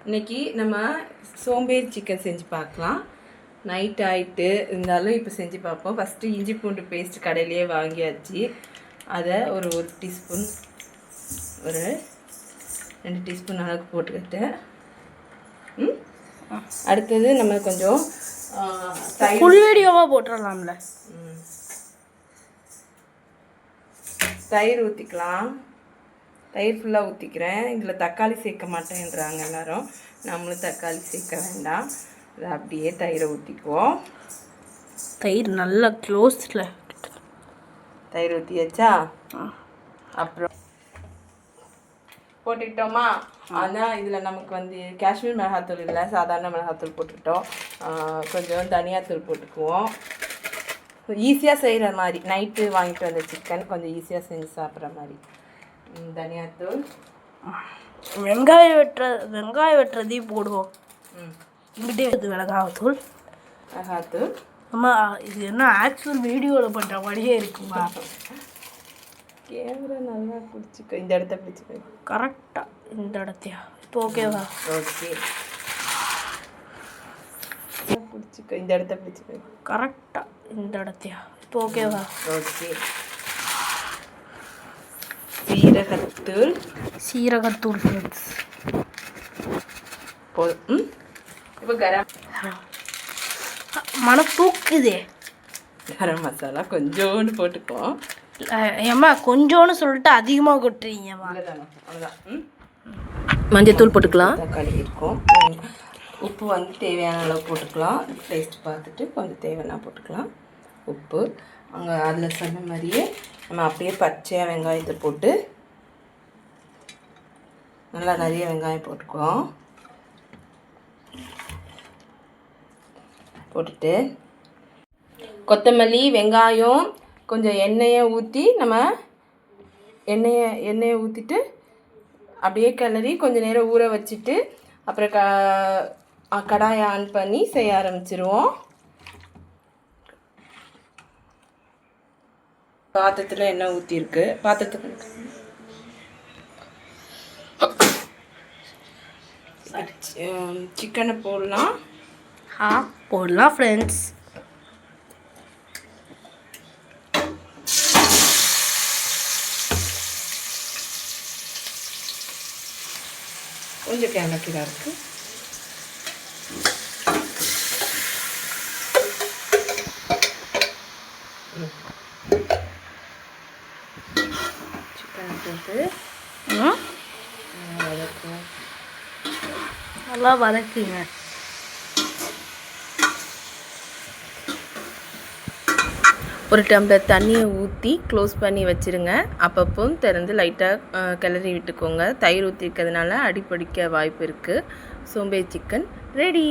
இன்றைக்கி நம்ம சோம்பேறி சிக்கன் செஞ்சு பார்க்கலாம். நைட் ஆகிட்டு இருந்தாலும் இப்போ செஞ்சு பார்ப்போம். ஃபஸ்ட்டு இஞ்சி பூண்டு பேஸ்ட் கடையிலேயே வாங்கியாச்சு. அதை ஒரு டீஸ்பூன், ஒரு 2 டீஸ்பூன் அளவுக்கு போட்டுக்கிட்டேன். அடுத்தது நம்ம கொஞ்சம் ஃபுல் வீடியோவாக போட்டுடலாம்ல. தயிர் ஊற்றிக்கலாம். தயிர் ஃபுல்லாக ஊற்றிக்கிறேன். இதில் தக்காளி சேர்க்க மாட்டேன்றாங்க எல்லோரும். நம்மளும் தக்காளி சேர்க்க வேண்டாம். அதை அப்படியே தயிரை ஊற்றிக்குவோம். தயிர் நல்லா க்ளோஸில் தயிர் ஊற்றியாச்சா? அப்புறம் போட்டுக்கிட்டோமா? ஆனால் இதில் நமக்கு வந்து காஷ்மீர் மிளகாத்தூள் இல்லை, சாதாரண மிளகாத்தூள் போட்டுக்கிட்டோம். கொஞ்சம் தனியாத்தூள் போட்டுக்குவோம். ஈஸியாக செய்கிற மாதிரி, நைட்டு வாங்கிட்டு வந்த சிக்கன் கொஞ்சம் ஈஸியாக செஞ்சு சாப்பிட்ற மாதிரி. தனியாத்தூள், வெங்காயம் வெட்டுறதையும் போடுவோம். இங்கிட்டே மிளகாத்தூள். ஆமாம், இது என்ன ஆக்சுவல் வீடியோவில் பண்ணுற மாதிரியே இருக்குமா? கேமரா நல்லா பிடிச்சிக்கோ. இந்த இடத்த பிடிச்சிக்கோ கரெக்டாக. இந்த இடத்தையா? இப்போ ஓகேவா? ஓகே, பிடிச்சிக்கோ. இந்த இடத்த பிடிச்சிக்கோ கரெக்டாக. இந்த இடத்தையா? இப்போ ஓகேவா? ஓகே. சீரகத்தூள் ஃப்ரெண்ட்ஸ் போதும். இப்போ மனம் தூக்குதே. கரம் மசாலா கொஞ்சோண்டு போட்டுக்குவோம். ஏம்மா கொஞ்சோன்னு சொல்லிட்டு அதிகமாக கொட்டுறீங்கம்மா. அவ்வளோதான். மஞ்சத்தூள் போட்டுக்கலாம். தக்காளி இருக்கும். உப்பு வந்து தேவையான அளவு போட்டுக்கலாம். டேஸ்ட் பார்த்துட்டு கொஞ்சம் தேவைன்னா போட்டுக்கலாம் உப்பு. அங்கே அதில் சொன்ன மாதிரியே நம்ம அப்படியே பச்சையாக வெங்காயத்தை போட்டு நல்லா நிறைய வெங்காயம் போட்டுக்குவோம். போட்டுட்டு கொத்தமல்லி, வெங்காயம், கொஞ்சம் எண்ணெயை ஊற்றி நம்ம எண்ணெயை ஊற்றிட்டு அப்படியே கிளறி கொஞ்சம் நேரம் ஊற வச்சுட்டு அப்புறம் கடாயை ஆன் பண்ணி செய்ய ஆரம்பிச்சிருவோம். பாத்திரத்தில் எண்ணெய் ஊற்றிருக்கு. பாத்திரத்துக்கு சிக்கனை போடலாம். போடலாம் ஃப்ரெண்ட்ஸ். கொஞ்சம் கேமரா இருக்கு. சிக்கனை போட்டு நல்லா வதக்குங்க. ஒரு டம்ளர் தண்ணியை ஊற்றி க்ளோஸ் பண்ணி வச்சுருங்க. அப்பப்போ திறந்து லைட்டாக கிளறி விட்டுக்கோங்க. தயிர் ஊற்றிருக்கிறதுனால அடிப்பிடிக்க வாய்ப்பு இருக்குது. சோம்பேறி சிக்கன் ரெடி.